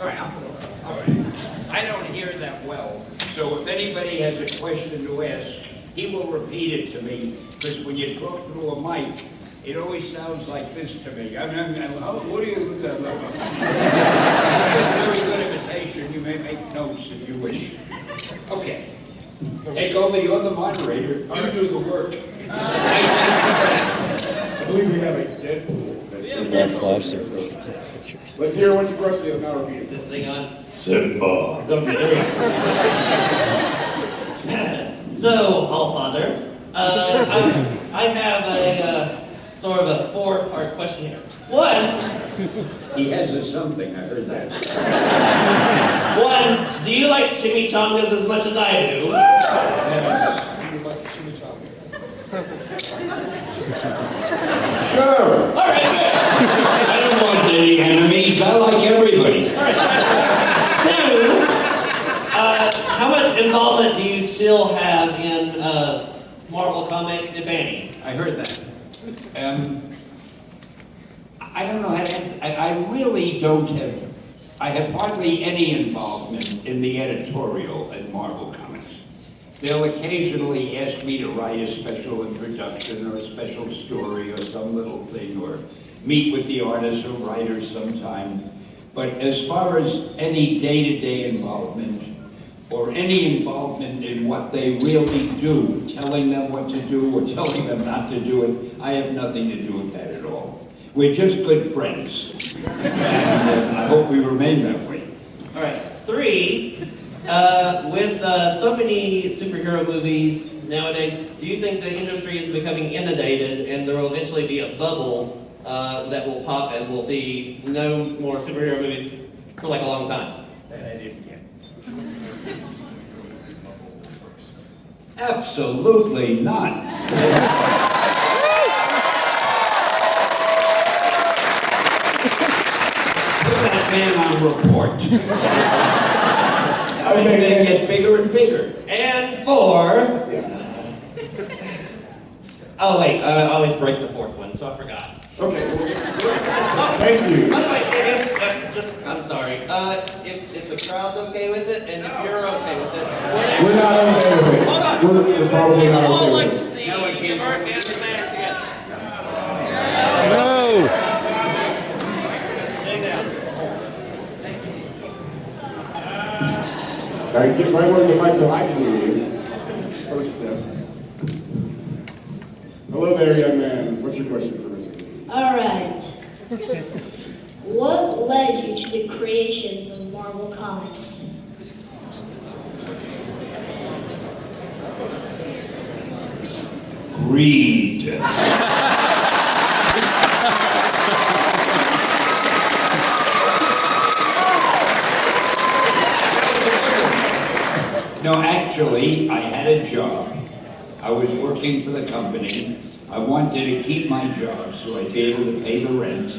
All right. I don't hear that well, so if anybody has a question to ask, he will repeat it to me, because when you talk through a mic, it always sounds like this to me. What do you... Very good imitation. You may make notes if you wish. Okay. Take over. You're the moderator. You do the work. I believe we have a Deadpool. That's flash. Let's hear what your question is. Now repeat it. This thing on. Simba. So, Allfather, I have a sort of a four-part question here. One, He has a something. I heard that. one, do you like chimichangas as much as I do? Sure. All right. I don't want any enemies. I like everybody. All right. Two, how much involvement do you still have in Marvel Comics, if any? I heard that. I don't know how to answer. I really don't have. I have hardly any involvement in the editorial at Marvel Comics. They'll occasionally ask me to write a special introduction or a special story or some little thing, or meet with the artists or writers sometime. But as far as any day-to-day involvement, or any involvement in what they really do, telling them what to do or telling them not to do it, I have nothing to do with that at all. We're just good friends. And I hope we remain that way. All right. Three, with so many superhero movies nowadays, do you think the industry is becoming inundated and there will eventually be a bubble that will pop and we'll see no more superhero movies for like a long time? Absolutely not. Put that man on report. I mean, they get bigger and bigger. And four. Oh wait, I always break the fourth one, so I forgot. Okay. Thank you. By the way, I'm sorry. If the crowd's okay with it, and if you're okay with it, We're not okay with it. hold on. We're probably not I'd okay like with to it. see Mark and the man together. No! Sit down. Now, get right where the mic so I can hear you. First step. Hello there, young man. What's your question for Mr. All right. What led you to the creations of Marvel Comics? Greed. No, actually, I had a job. I was working for the company. I wanted to keep my job so I'd be able to pay the rent.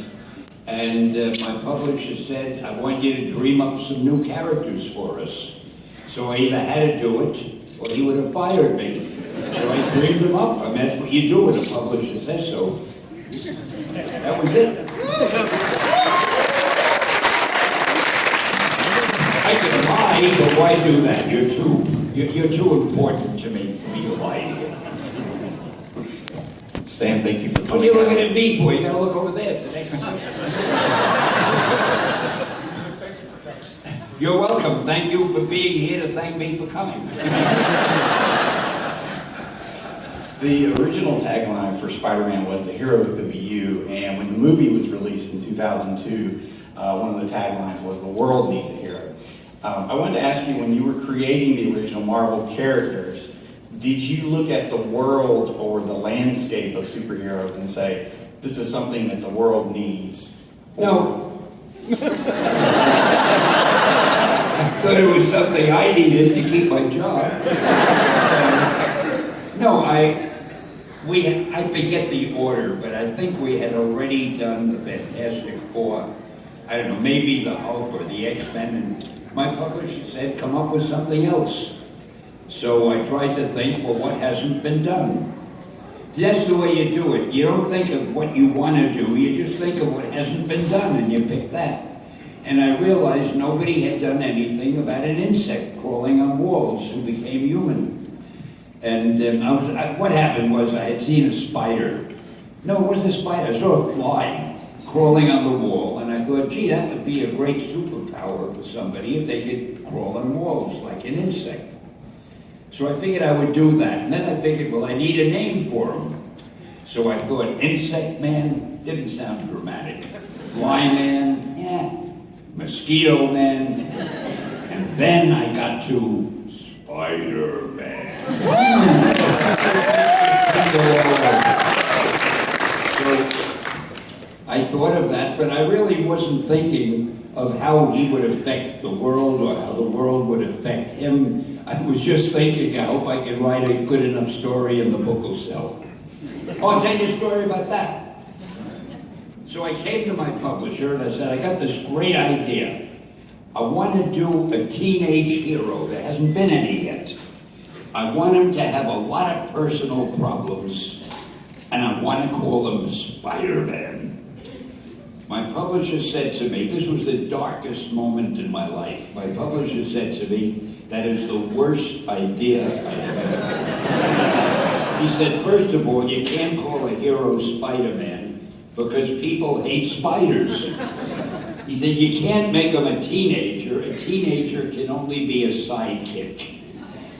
And my publisher said, I want you to dream up some new characters for us. So I either had to do it, or he would have fired me. So I dreamed them up. I mean, that's what you do when a publisher says so. That was it. I can lie, but why do that? You're too important to me for me to lie to you. Stan, thank you for What are coming you out. looking at me for? You gotta look over there today. You're welcome. Thank you for being here to thank me for coming. The original tagline for Spider-Man was "The hero who could be you," and when the movie was released in 2002, one of the taglines was "The world needs a hero." I wanted to ask you, when you were creating the original Marvel characters, did you look at the world or the landscape of superheroes and say, this is something that the world needs? No. I thought it was something I needed to keep my job. No, I forget the order, but I think we had already done the Fantastic Four. I don't know, maybe the Hulk or the X-Men, and my publisher said, come up with something else. So I tried to think, well, what hasn't been done? That's the way you do it. You don't think of what you want to do, you just think of what hasn't been done, and you pick that. And I realized nobody had done anything about an insect crawling on walls who became human. And what happened was I had seen a spider. No, it wasn't a spider, I saw a fly crawling on the wall, and I thought, gee, that would be a great superpower for somebody if they could crawl on walls like an insect. So I figured I would do that, and then I figured, well, I need a name for him. So I thought Insect Man didn't sound dramatic. Fly Man, yeah. Mosquito Man, and then I got to Spider Man. So I thought of that, but I really wasn't thinking of how he would affect the world or how the world would affect him. I was just thinking, I hope I can write a good enough story and the book will sell. Oh, I'll tell you a story about that. So I came to my publisher and I said, I got this great idea. I want to do a teenage hero. There hasn't been any yet. I want him to have a lot of personal problems, and I want to call him Spider-Man. My publisher said to me, this was the darkest moment in my life. My publisher said to me, that is the worst idea I have ever. He said, first of all, you can't call a hero Spider-Man because people hate spiders. He said, you can't make him a teenager. A teenager can only be a sidekick.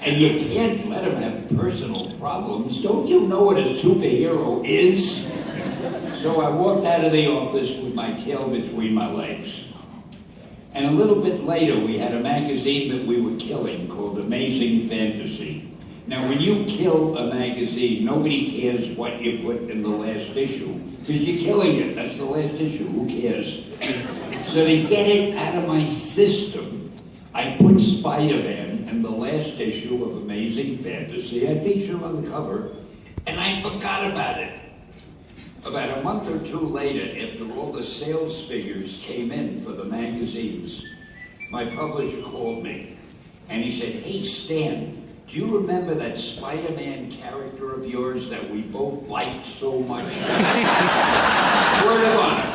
And you can't let him have personal problems. Don't you know what a superhero is? So I walked out of the office with my tail between my legs. And a little bit later, we had a magazine that we were killing called Amazing Fantasy. Now, when you kill a magazine, nobody cares what you put in the last issue, because you're killing it. That's the last issue. Who cares? So to get it out of my system, I put Spider-Man in the last issue of Amazing Fantasy. I featured him on the cover, and I forgot about it. About a month or two later, after all the sales figures came in for the magazines, my publisher called me, and he said, hey, Stan, do you remember that Spider-Man character of yours that we both liked so much? Word of honor.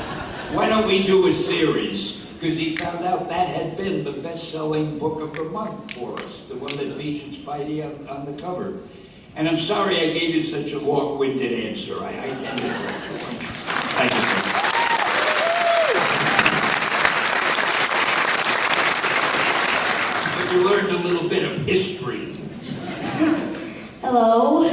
Why don't we do a series? Because he found out that had been the best-selling book of the month for us, the one that featured Spidey on the cover. And I'm sorry I gave you such a long-winded answer. I tend to talk too much. Thank you, sir. But you learned a little bit of history. Hello.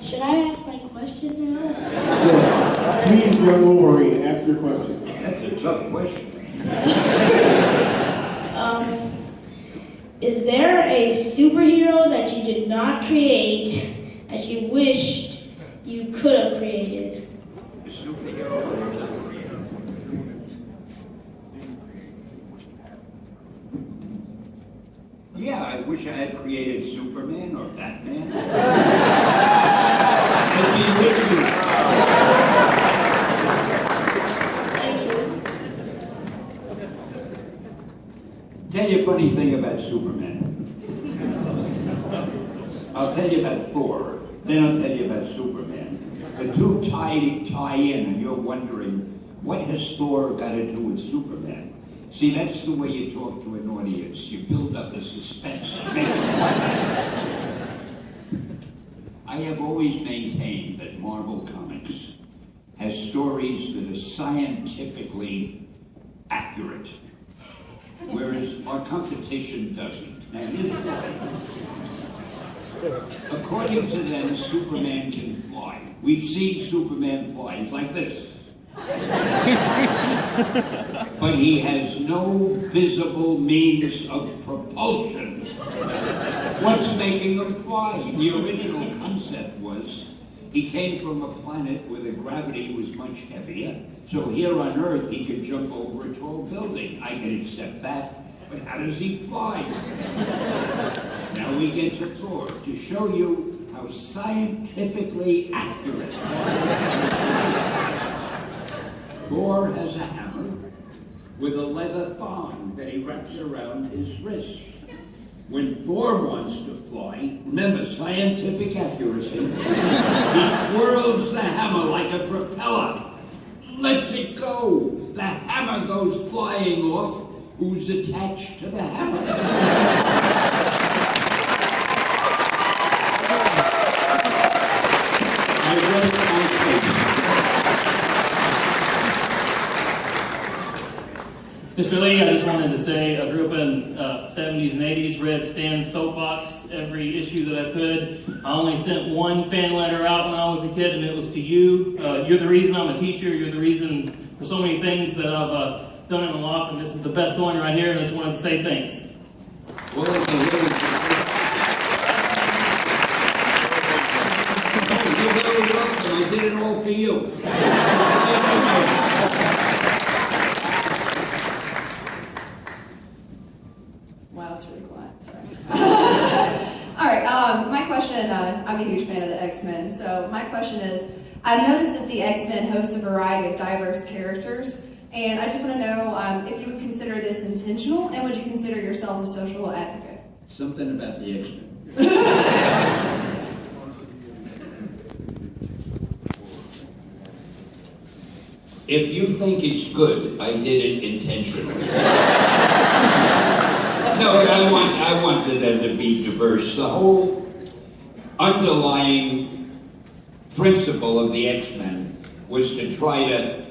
Should I ask my question now? Yes. Please, young Wolverine, ask your question. That's a tough question. Is there a superhero that you did not create that you wished you could have created? A superhero. Yeah, I wish I had created Superman or Batman. I'd be with you. Tell you a funny thing about Superman. I'll tell you about Thor, then I'll tell you about Superman. The two tie in, and you're wondering, what has Thor got to do with Superman? See, that's the way you talk to an audience. You build up the suspense. I have always maintained that Marvel Comics has stories that are scientifically accurate, whereas our competition doesn't. Now, here's why. According to them, Superman can fly. We've seen Superman fly. He's like this. But he has no visible means of propulsion. What's making him fly? The original concept was he came from a planet where the gravity was much heavier, so here on Earth he could jump over a tall building. I can accept that, but how does he fly? Now we get to Thor, to show you how scientifically accurate. Thor has a hammer with a leather thong that he wraps around his wrist. When Thor wants to fly, remember scientific accuracy, he twirls the hammer like a propeller, lets it go. The hammer goes flying off. Who's attached to the hammer? Mr. Lee, I just wanted to say I grew up in 70s and 80s, read Stan's Soapbox every issue that I could. I only sent one fan letter out when I was a kid, and it was to you. You're the reason I'm a teacher. You're the reason for so many things that I've done in my life, and this is the best one right here, and I just wanted to say thanks. Well, you're very welcome. I did it all for you. Wow, it's really quiet. Sorry. All right. My question. I'm a huge fan of the X-Men. So my question is, I've noticed that the X-Men host a variety of diverse characters, and I just want to know if you would consider this intentional, and would you consider yourself a social advocate? Something about the X-Men. If you think it's good, I did it intentionally. No, I wanted them to be diverse. The whole underlying principle of the X-Men was to try to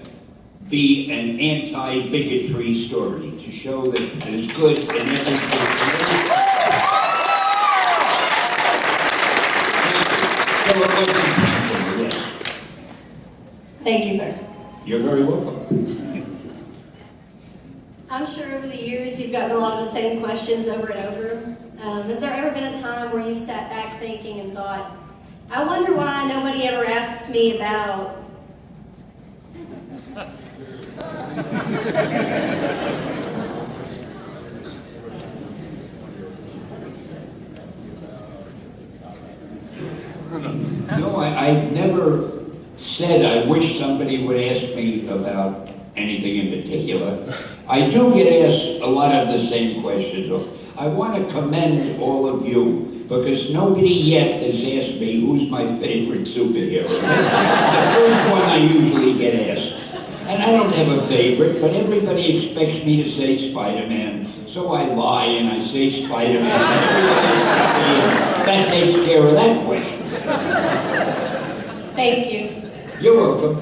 be an anti-bigotry story, to show that there's good in everything. So it was intentional, yes. Thank you, sir. You're very welcome. I'm sure over the years you've gotten a lot of the same questions over and over. Has there ever been a time where you sat back thinking and thought, I wonder why nobody ever asks me about... No, I've never said I wish somebody would ask me about anything in particular. I do get asked a lot of the same questions. I want to commend all of you because nobody yet has asked me who's my favorite superhero. That's the first one I usually get asked. And I don't have a favorite, but everybody expects me to say Spider-Man. So I lie and I say Spider-Man. That takes care of that question. Thank you. You're welcome.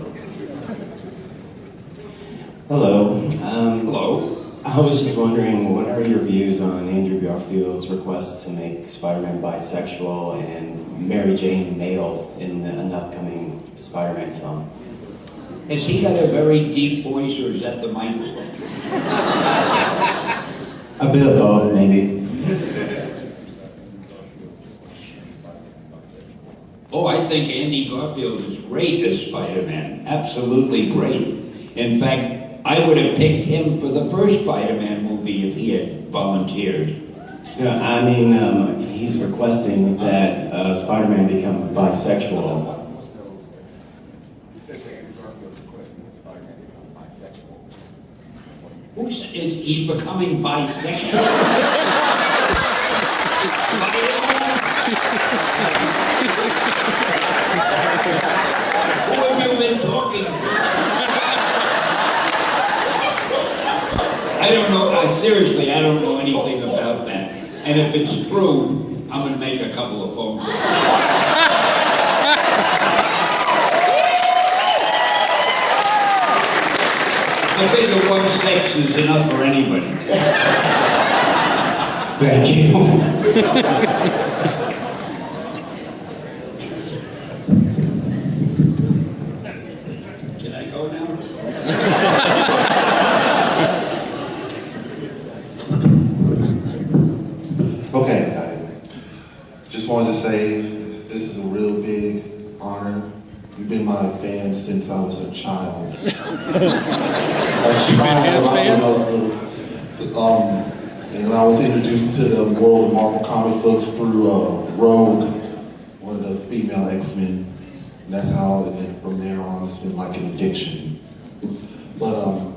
Hello. Hello. I was just wondering, what are your views on Andrew Garfield's request to make Spider-Man bisexual and Mary Jane male in an upcoming Spider-Man film? Has he got a very deep voice, or is that the microphone? A bit of both, maybe. Oh, I think Andy Garfield is great as Spider-Man. Absolutely great. In fact, I would have picked him for the first Spider-Man movie if he had volunteered. Yeah, I mean, he's requesting that Spider-Man become bisexual. He's becoming bisexual? Who have you been talking to? I don't know, seriously, I don't know anything about that. And if it's true, I'm going to make a couple of phone calls. I figure one sex is enough for anybody. Thank you. Can I go now? Okay, I just wanted to say this is a real big honor. You've been my fan since I was a child. And I was introduced to the world of Marvel comic books through Rogue, one of the female X-Men. And that's how, from there on, it's been like an addiction. But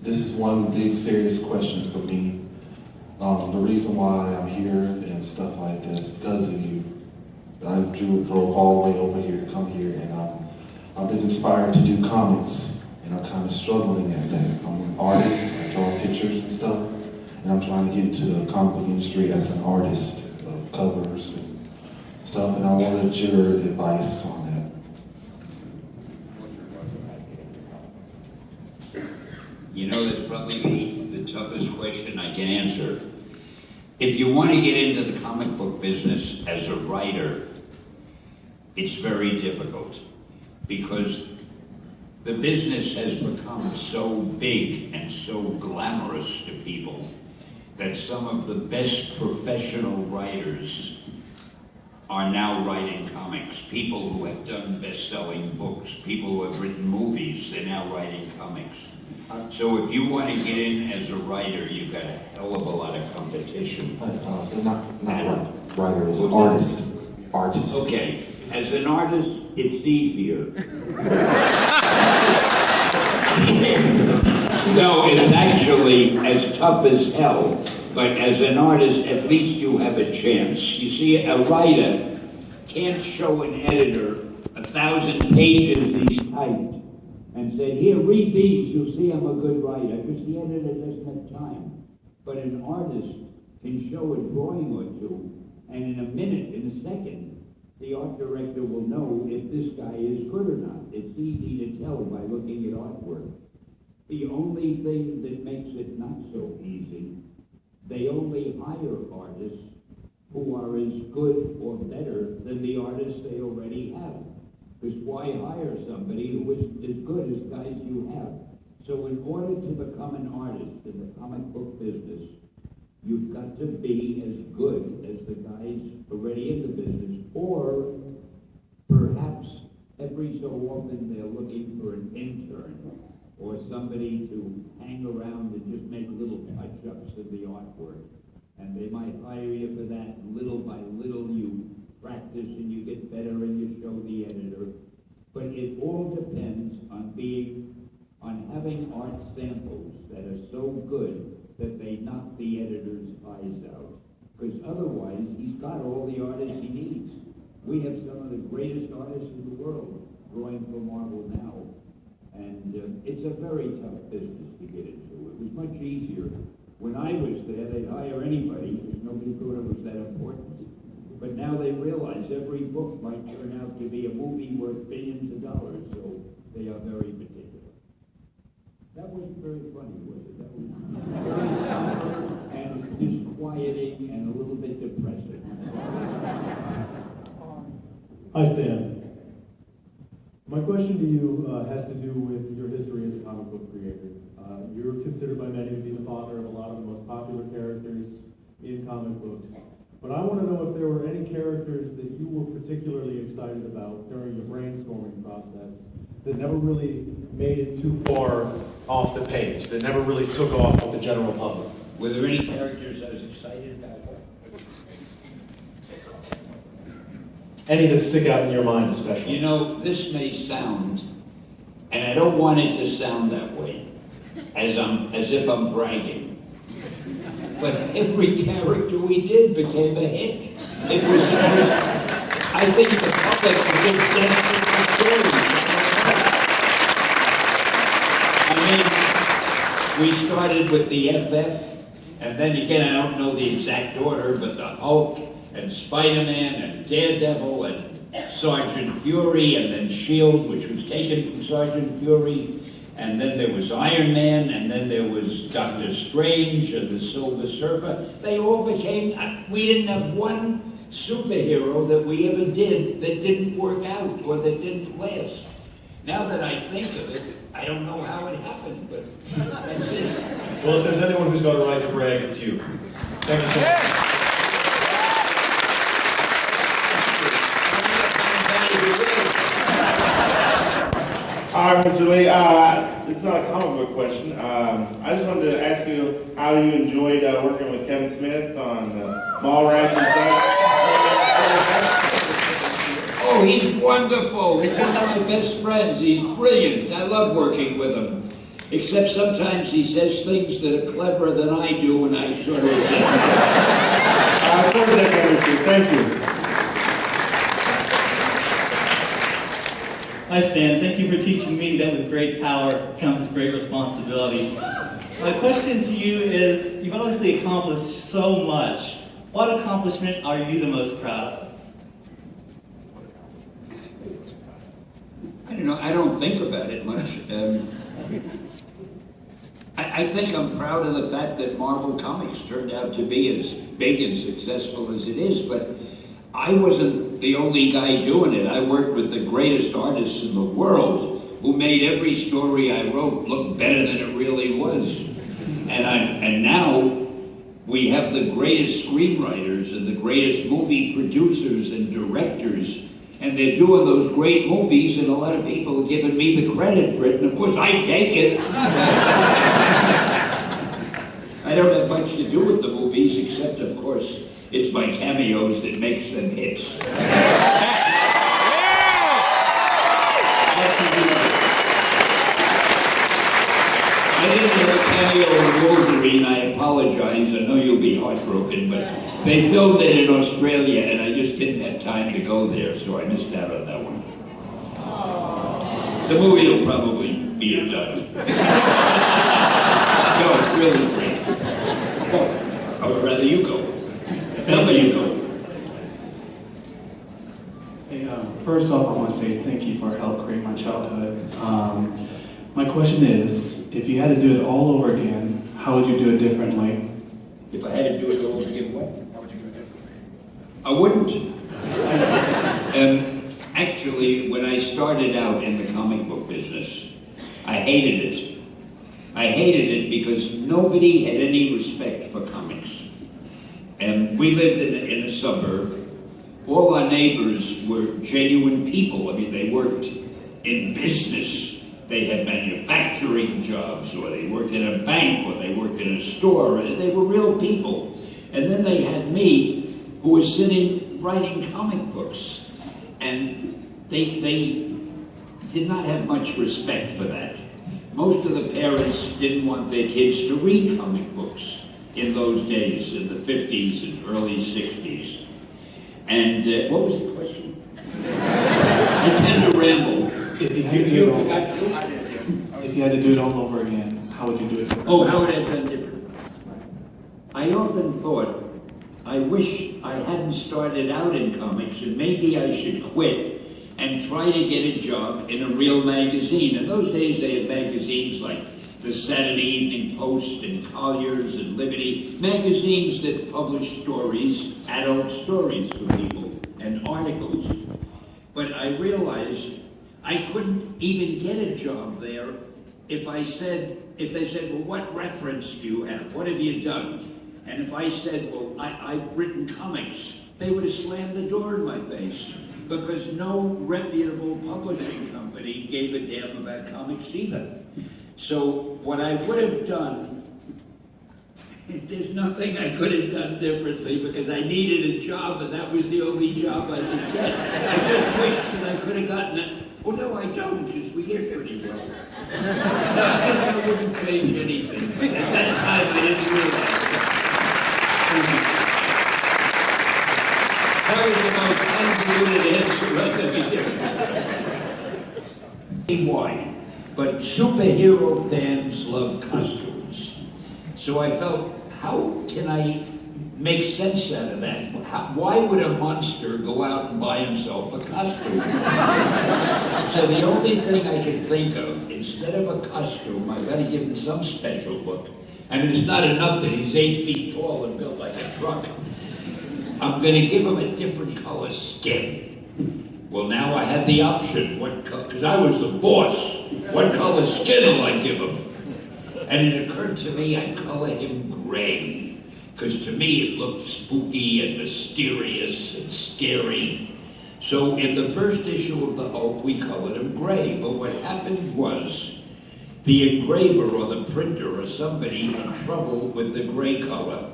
this is one big serious question for me. The reason why I'm here and stuff like this because of you. I drove all the way over here to come here, and I've been inspired to do comics, and I'm kind of struggling at that. I'm an artist, I draw pictures and stuff, and I'm trying to get into the comic book industry as an artist of covers and stuff, and I wanted your advice on that. You know, that's probably the toughest question I can answer. If you want to get into the comic book business as a writer, it's very difficult because the business has become so big and so glamorous to people that some of the best professional writers are now writing comics. People who have done best-selling books, people who have written movies, they're now writing comics. So if you want to get in as a writer, you've got a hell of a lot of competition. Not writer, as an artist. Artist. Okay, as an artist, it's easier. No, it's actually as tough as hell. But as an artist, at least you have a chance. You see, a writer can't show an editor 1,000 pages he's typed and say, here, read these, you'll see I'm a good writer, because the editor doesn't have time. But an artist can show a drawing or two, and in a minute, in a second, the art director will know if this guy is good or not. It's easy to tell by looking at artwork. The only thing that makes it not so easy, they only hire artists who are as good or better than the artists they already have. Because why hire somebody who is as good as guys you have? So in order to become an artist in the comic book business, you've got to be as good as the guys already in the business, or perhaps every so often they're looking for an intern or somebody to hang around and just make little touch-ups of the artwork. And they might hire you for that. Little by little you practice and you get better and you show the editor. But it all depends on having art samples that are so good that they knock the editor's eyes out. Because otherwise, he's got all the artists he needs. We have some of the greatest artists in the world drawing for Marvel now. And it's a very tough business to get into. It was much easier. When I was there, they'd hire anybody because nobody thought it was that important. But now they realize every book might turn out to be a movie worth billions of dollars, so they are very particular. That wasn't very funny, was it? That was very somber and disquieting and a little bit depressing. Hi, Stan. My question to you has to do with your history as a comic book creator. You're considered by many to be the father of a lot of the most popular characters in comic books. But I want to know if there were any characters that you were particularly excited about during the brainstorming process that never really made it too far off the page, that never really took off with the general public. Were there any characters I was excited about? Any that stick out in your mind especially? You know, this may sound, and I don't want it to sound that way, as if I'm bragging. But every character we did became a hit. It was I think the public was just desperate for stories. I mean, we started with the FF, and then again, I don't know the exact order, but the Hulk, and Spider-Man, and Daredevil, and Sergeant Fury, and then S.H.I.E.L.D., which was taken from Sergeant Fury, and then there was Iron Man, and then there was Doctor Strange, and the Silver Surfer. They all became, we didn't have one superhero that we ever did that didn't work out, or that didn't last. Now that I think of it, I don't know how it happened, but that's it. Well, if there's anyone who's got a right to brag, it's you. Thank you so much. All right, Mr. Lee, it's not a comic book question. I just wanted to ask you how you enjoyed working with Kevin Smith on Mallrats and stuff. Oh, he's wonderful. He's one of my best friends. He's brilliant. I love working with him. Except sometimes he says things that are cleverer than I do, and I sort of resent Of course that chemistry. Thank you. Hi Stan, thank you for teaching me that with great power comes great responsibility. My question to you is, you've obviously accomplished so much. What accomplishment are you the most proud of? I don't know, I don't think about it much. I think I'm proud of the fact that Marvel Comics turned out to be as big and successful as it is, but I wasn't the only guy doing it. I worked with the greatest artists in the world who made every story I wrote look better than it really was. And now we have the greatest screenwriters and the greatest movie producers and directors, and they're doing those great movies, and a lot of people are giving me the credit for it, and of course I take it. I don't have much to do with the movies, except of course it's my cameos that makes them hits. I didn't have a cameo in Wolverine, I apologize, I know you'll be heartbroken, but they filmed it in Australia and I just didn't have time to go there, so I missed out on that one. The movie will probably be a dud. No, it's really great. I would rather you go. Somebody you know. Hey, first off, I want to say thank you for helping create my childhood. My question is, if you had to do it all over again, how would you do it differently? If I had to do it all over again, what? How would you do it differently? I wouldn't. Actually, when I started out in the comic book business, I hated it. I hated it because nobody had any respect for comics. And we lived in a suburb. All our neighbors were genuine people. I mean, they worked in business. They had manufacturing jobs, or they worked in a bank, or they worked in a store. They were real people. And then they had me, who was sitting writing comic books. And they did not have much respect for that. Most of the parents didn't want their kids to read comic books in those days, in the 50s and early 60s. And what was the question? I tend to ramble. If you had to do it all over again, how would you do it? Oh, how would I have done different? I often thought, I wish I hadn't started out in comics, and maybe I should quit and try to get a job in a real magazine. In those days, they had magazines like the Saturday Evening Post and Collier's and Liberty, magazines that published stories, adult stories for people, and articles. But I realized I couldn't even get a job there if they said, well, what reference do you have? What have you done? And if I said, well, I've written comics, they would have slammed the door in my face, because no reputable publishing company gave a damn about comics either. So what I would have done, there's nothing I could have done differently, because I needed a job and that was the only job I could get. I just wish that I could have gotten it. Well, no, I don't, because we get pretty well. I wouldn't change anything, but at that time I didn't realize that. That was the most unbelievable answer why? But superhero fans love costumes. So I felt, how can I make sense out of that? Why would a monster go out and buy himself a costume? So the only thing I could think of, instead of a costume, I've got to give him some special look. I mean, it's not enough that he's 8 feet tall and built like a truck. I'm going to give him a different color skin. Well, now I had the option, because I was the boss. What color skin will I give him? And it occurred to me I'd color him gray, because to me it looked spooky and mysterious and scary. So in the first issue of the Hulk, we colored him gray. But what happened was, the engraver or the printer or somebody had trouble with the gray color.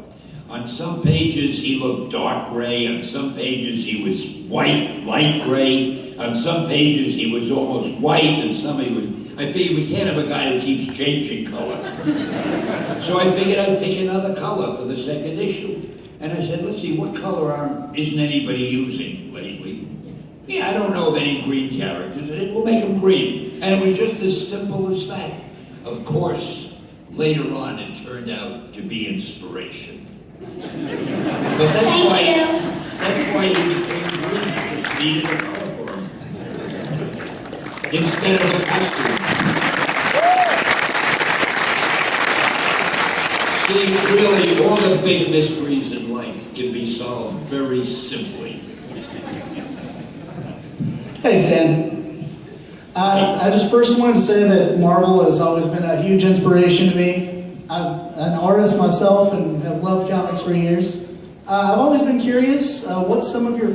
On some pages he looked dark gray, on some pages he was white, light gray, on some pages he was almost white, and some he was... I figured we can't have a guy who keeps changing color. So I figured I'd pick another color for the second issue. And I said, let's see, what color isn't anybody using lately? Yeah, I don't know of any green characters. We'll make them green. And it was just as simple as that. Of course, later on it turned out to be inspiration. But that's why he became green. Because he needed a color for him. Instead of a costume. See, really, all the big mysteries in life can be solved very simply. Hey, Stan. I just first wanted to say that Marvel has always been a huge inspiration to me. I'm an artist myself and have loved comics for years. I've always been curious, what's some of your